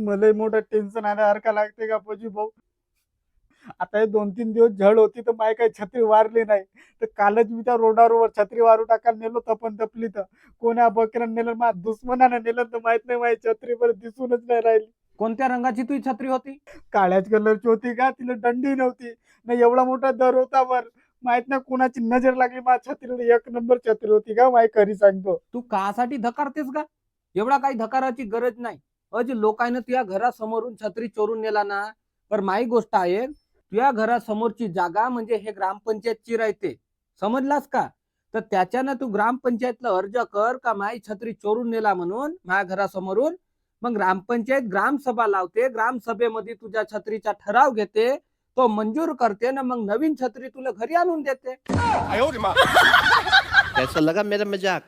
मला मोठं टेन्शन आल्यासारखं लागते का पजी भाऊ. आता हे 2-3 दिवस झड होती तर माय काही छत्री वारली नाही. तर कालच मी त्या रोडावर छत्री वारू टाकायला नेलो तपन तपली तर कोण्या बकऱ्यानं नेलं, मा दुश्मनानं नेलं तर माहित नाही, माझी छत्री बरं दिसूनच नाही राहिली. कोणत्या रंगाची तुझी छत्री होती? काळ्याच कलरची होती का, तिला दंडी नव्हती ना, एवढा मोठा दर होता वर. माहित नाही कुणाची नजर लागली, माझ्या छत्रीला 1 नंबर छत्री होती का, माय खरी सांगतो. तू कासाठी धकारतेस का? एवढा काही धकाराची गरज नाही. अज लोकांना तुझ्या घरासमोरून छत्री चोरून नेला ना, तर माही गोष्ट आहे, तुझ्या घरासमोरची जागा म्हणजे हे ग्रामपंचायतची राहते, समजलास का? तर त्याच्यानं तू ग्रामपंचायतला अर्ज कर का माई छत्री चोरून नेला म्हणून माझ्या घरासमोरून. मग ग्रामपंचायत ग्रामसभा लावते, ग्रामसभेमध्ये तुझ्या छत्रीचा ठराव घेते, तो मंजूर करते ना, मग नवीन छत्री तुला घरी आणून देते. कैसा लगा मेरा मजाक?